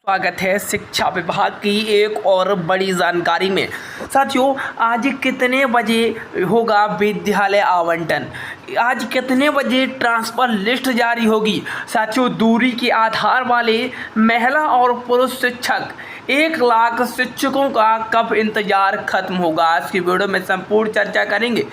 स्वागत है शिक्षा विभाग की एक और बड़ी जानकारी में। साथियों, आज कितने बजे होगा विद्यालय आवंटन, आज कितने बजे ट्रांसफ़र लिस्ट जारी होगी। साथियों, दूरी के आधार वाले महिला और पुरुष शिक्षक 1 लाख शिक्षकों का कब इंतजार खत्म होगा, आज की वीडियो में संपूर्ण चर्चा करेंगे।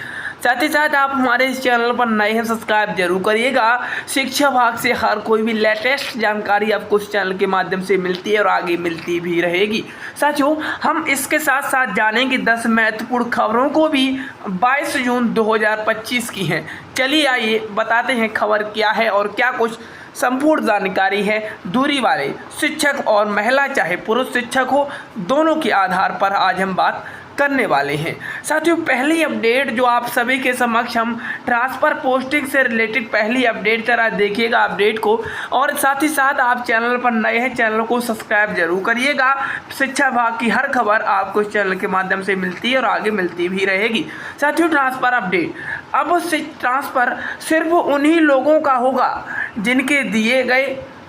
साथ ही साथ आप हमारे इस चैनल पर नए हैं, सब्सक्राइब जरूर करिएगा। शिक्षा विभाग से हर कोई भी लेटेस्ट जानकारी आपको इस चैनल के माध्यम से मिलती है और आगे मिलती भी रहेगी। साथियों, हम इसके साथ साथ जानेंगे 10 महत्वपूर्ण खबरों को भी 22 जून 2025 की हैं। चलिए आइए बताते हैं खबर क्या है और क्या कुछ संपूर्ण जानकारी है। दूरी वाले शिक्षक और महिला चाहे पुरुष शिक्षक हो, दोनों के आधार पर आज हम बात करने वाले हैं। साथियों, पहली अपडेट जो आप सभी के समक्ष हम ट्रांसफ़र पोस्टिंग से रिलेटेड पहली अपडेट जरा देखिएगा अपडेट को, और साथ ही साथ आप चैनल पर नए हैं, चैनल को सब्सक्राइब जरूर करिएगा। शिक्षा विभाग की हर खबर आपको इस चैनल के माध्यम से मिलती है और आगे मिलती भी रहेगी। साथियों, ट्रांसफ़र अपडेट, अब ट्रांसफ़र सिर्फ उन्हीं लोगों का होगा जिनके दिए गए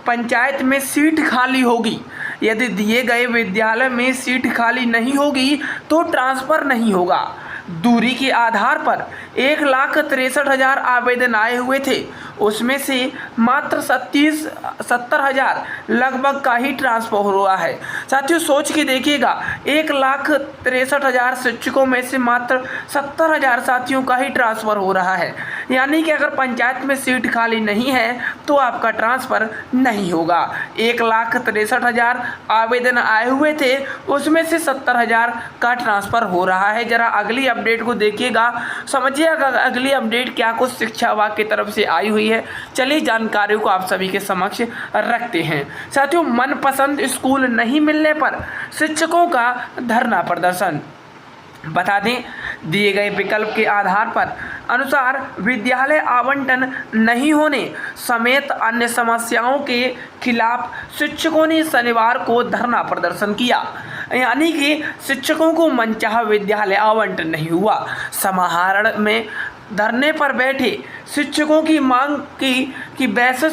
पंचायत में सीट खाली होगी। यदि दिए गए विद्यालय में सीट खाली नहीं होगी तो ट्रांसफ़र नहीं होगा। दूरी के आधार पर 1,63,000 आवेदन आए हुए थे, उसमें से मात्र 70,000 लगभग का ही ट्रांसफ़र हुआ है। साथियों, सोच के देखिएगा, 1,63,000 शिक्षकों में से मात्र 70,000 साथियों का ही ट्रांसफ़र हो रहा है। यानी कि अगर पंचायत में सीट खाली नहीं है तो आपका ट्रांसफ़र नहीं होगा। 1,63,000 आवेदन आए हुए थे, उसमें से 70,000 का ट्रांसफ़र हो रहा है। जरा अगली अपडेट को देखिएगा, समझिएगा अगली अपडेट क्या कुछ शिक्षा विभाग की तरफ से आई हुई है। चलिए जानकारियों को आप सभी के समक्ष रखते हैं। साथियों, मनपसंद स्कूल नहीं मिलने पर शिक्षकों का धरना प्रदर्शन। बता दें, दिए गए विकल्प के आधार पर अनुसार विद्यालय आवंटन नहीं होने समेत अन्य समस्याओं के खिलाफ शिक्षकों ने शनिवार को धरना प्रदर्शन किया। यानी कि शिक्षकों को मनचाहा विद्यालय आवंटन नहीं हुआ। समाहरण में धरने पर बैठे शिक्षकों की मांग की कि वैसे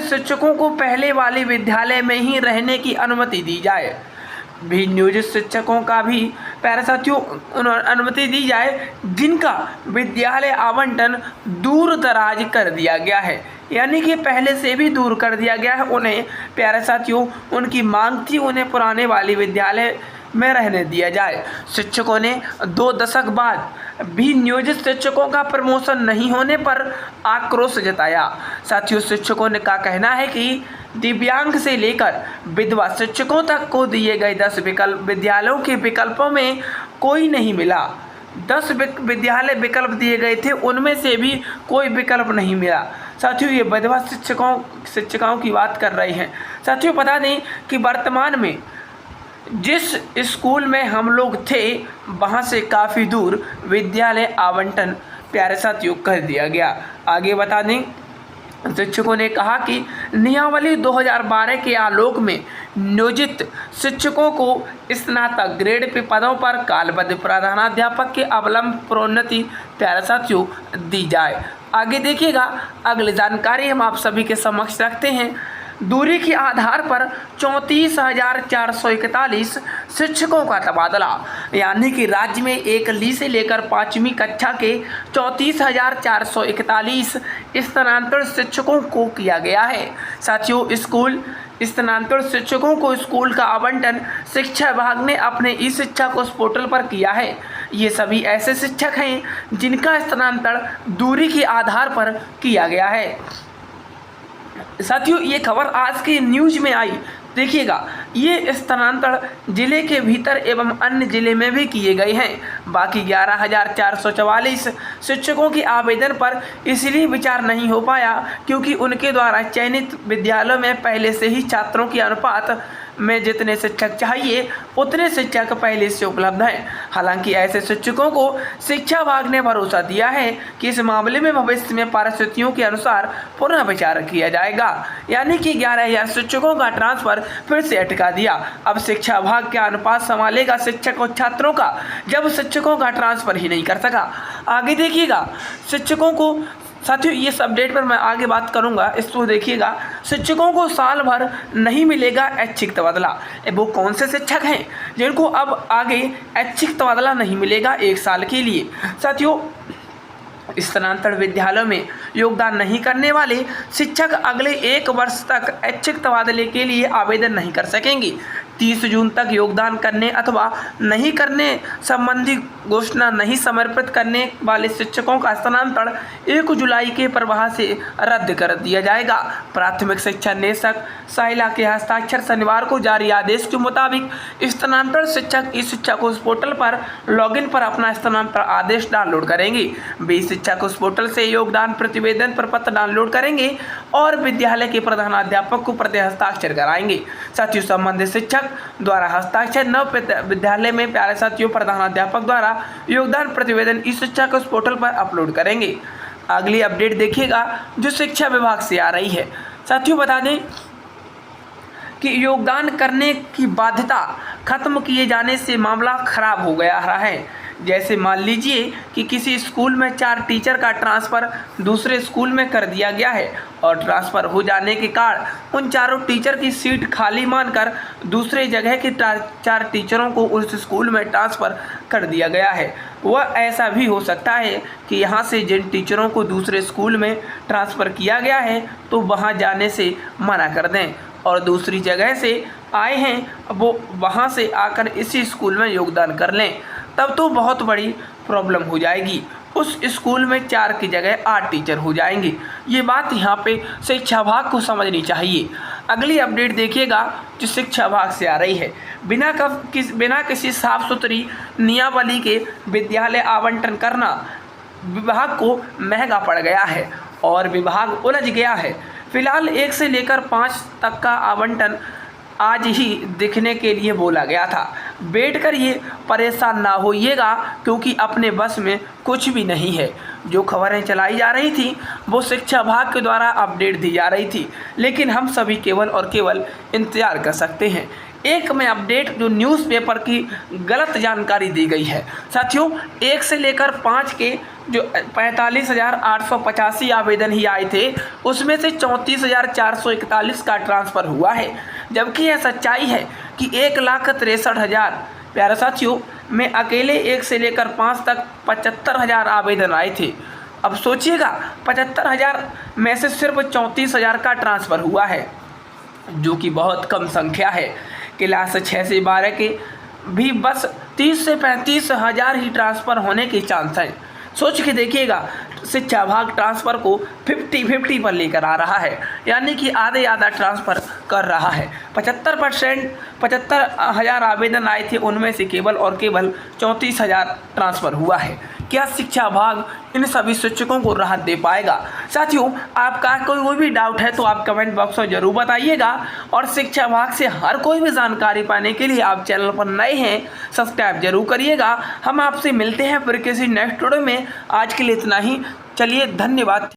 शिक्षकों को पहले वाले विद्यालय में ही रहने की अनुमति दी जाए। भी नियोजित शिक्षकों का भी साथियों अनुमति दी जाए जिनका विद्यालय आवंटन दूर दराज कर दिया गया है, यानी कि पहले से भी दूर कर दिया गया है। उन्हें प्यारे साथियों, उनकी मांग थी उन्हें पुराने वाले विद्यालय में रहने दिया जाए। शिक्षकों ने 2 दशक बाद भी नियोजित शिक्षकों का प्रमोशन नहीं होने पर आक्रोश जताया। साथियों, शिक्षकों ने का कहना है कि दिव्यांग से लेकर विधवा शिक्षकों तक को दिए गए 10 विद्यालयों के विकल्पों में कोई नहीं मिला। 10 विद्यालय विकल्प दिए गए थे, उनमें से भी कोई विकल्प नहीं मिला। साथियों, ये विधवा शिक्षिकाओं की बात कर रहे हैं। साथियों, बता दें कि वर्तमान में जिस स्कूल में हम लोग थे वहाँ से काफ़ी दूर विद्यालय आवंटन प्यारे साथियों कर दिया गया। आगे बता दें, शिक्षकों ने कहा कि नियमावली 2012 के आलोक में नियोजित शिक्षकों को स्नातक ग्रेड पे पदों पर कालबद्ध प्रधानाध्यापक के अवलंब प्रोन्नति प्यारे साथियों दी जाए। आगे देखिएगा, अगली जानकारी हम आप सभी के समक्ष रखते हैं। दूरी के आधार पर 34,441 शिक्षकों का तबादला, यानी कि राज्य में 1ली से लेकर 5वीं कक्षा के 34,441 स्थानांतरित शिक्षकों को किया गया है। साथियों, स्कूल स्थानांतरित शिक्षकों को स्कूल का आवंटन शिक्षा विभाग ने अपने ई शिक्षा कोष पोर्टल पर किया है। ये सभी ऐसे शिक्षक हैं जिनका स्थानांतरण दूरी के आधार पर किया गया है। साथियों, ये खबर आज की न्यूज में आई, देखिएगा, ये स्थानांतरण जिले के भीतर एवं अन्य जिले में भी किए गए हैं। बाकी 11,444 शिक्षकों के आवेदन पर इसलिए विचार नहीं हो पाया क्योंकि उनके द्वारा चयनित विद्यालयों में पहले से ही छात्रों की अनुपात में जितने शिक्षक चाहिए उतने शिक्षक पहले से उपलब्ध हैं। हालांकि ऐसे शिक्षकों को शिक्षा विभाग ने भरोसा दिया है कि इस मामले में भविष्य में परिस्थितियों के अनुसार पुनः विचार किया जाएगा। यानी कि 11,000 शिक्षकों का ट्रांसफर फिर से अटका दिया। अब शिक्षा विभाग क्या अनुपात संभालेगा शिक्षक और छात्रों का, जब शिक्षकों का ट्रांसफर ही नहीं कर सका। आगे देखिएगा, साथियों इस अपडेट पर मैं आगे बात करूंगा, इसको देखिएगा। शिक्षकों को साल भर नहीं मिलेगा ऐच्छिक तबादला। वो कौन से शिक्षक हैं जिनको अब आगे ऐच्छिक तबादला नहीं मिलेगा 1 साल के लिए? साथियों स्थानांतरण विद्यालयों में योगदान नहीं करने वाले शिक्षक अगले 1 वर्ष तक ऐच्छिक तबादले के लिए आवेदन नहीं कर सकेंगे। 30 जून तक योगदान करने अथवा नहीं करने संबंधी घोषणा नहीं समर्पित करने वाले शिक्षकों का स्थानांतरण 1 जुलाई के प्रवाह से रद्द कर दिया जाएगा। प्राथमिक शिक्षा निदेशक साहिला के हस्ताक्षर शनिवार को जारी आदेश के मुताबिक स्थानांतरण शिक्षक इस शिक्षक उस पोर्टल पर लॉगिन पर अपना स्थानांतरण आदेश डाउनलोड करेंगे। वे शिक्षक उस पोर्टल से योगदान प्रतिवेदन प्रपत्र डाउनलोड करेंगे और विद्यालय के प्रधानाध्यापक को प्रति हस्ताक्षर कराएंगे। साथियों संबंधित शिक्षक द्वारा हस्ताक्षर नव विद्यालय में प्यारे साथियों प्रधानाध्यापक द्वारा योगदान प्रतिवेदन इस शिक्षा को उस पोर्टल पर अपलोड करेंगे। अगली अपडेट देखिएगा जो शिक्षा विभाग से आ रही है। साथियों बता दें कि योगदान करने की बाध्यता खत्म किए जाने से मामला खराब हो गया है। जैसे मान लीजिए कि किसी स्कूल में 4 टीचर का ट्रांसफ़र दूसरे स्कूल में कर दिया गया है और ट्रांसफ़र हो जाने के कारण उन चारों टीचर की सीट खाली मानकर दूसरे जगह के 4 टीचरों को उस स्कूल में ट्रांसफ़र कर दिया गया है। वह ऐसा भी हो सकता है कि यहाँ से जिन टीचरों को दूसरे स्कूल में ट्रांसफ़र किया गया है तो वहाँ जाने से मना कर दें और दूसरी जगह से आए हैं वो वहाँ से आकर इसी स्कूल में योगदान कर लें, तब तो बहुत बड़ी प्रॉब्लम हो जाएगी। उस स्कूल में 4 की जगह 8 टीचर हो जाएंगे। ये बात यहाँ पे शिक्षा विभाग को समझनी चाहिए। अगली अपडेट देखिएगा जो शिक्षा विभाग से आ रही है। बिना किसी साफ सुथरी नियमावली के विद्यालय आवंटन करना विभाग को महंगा पड़ गया है और विभाग उलझ गया है। फिलहाल 1 से लेकर 5 तक का आवंटन आज ही दिखने के लिए बोला गया था। बैठकर ये परेशान ना होइएगा क्योंकि अपने बस में कुछ भी नहीं है। जो खबरें चलाई जा रही थी वो शिक्षा विभाग के द्वारा अपडेट दी जा रही थी, लेकिन हम सभी केवल और केवल इंतज़ार कर सकते हैं। एक में अपडेट जो न्यूज़पेपर की गलत जानकारी दी गई है। साथियों 1 से लेकर 5 के जो 45,885 आवेदन ही आए थे उसमें से 34,441 का ट्रांसफ़र हुआ है, जबकि यह सच्चाई है कि 1,63,000 प्यारे साथियों में अकेले 1 से लेकर 5 तक 75,000 आवेदन आए थे। अब सोचिएगा 75,000 में से सिर्फ 34,000 का ट्रांसफ़र हुआ है, जो कि बहुत कम संख्या है। क्लास 6 से 12 के भी बस 30 से 35,000 ही ट्रांसफ़र होने के चांस हैं। सोच के देखिएगा, शिक्षा विभाग ट्रांसफ़र को 50-50 पर लेकर आ रहा है, यानी कि आधा ट्रांसफ़र कर रहा है। 75,000 आवेदन आए थे, उनमें से केवल और केवल 34,000 ट्रांसफ़र हुआ है। क्या शिक्षा विभाग इन सभी शिक्षकों को राहत दे पाएगा? साथियों आपका कोई भी डाउट है तो आप कमेंट बॉक्स में ज़रूर बताइएगा और शिक्षा विभाग से हर कोई भी जानकारी पाने के लिए आप चैनल पर नए हैं सब्सक्राइब जरूर करिएगा। हम आपसे मिलते हैं फिर किसी नेक्स्ट वीडियो में। आज के लिए इतना ही, चलिए धन्यवाद।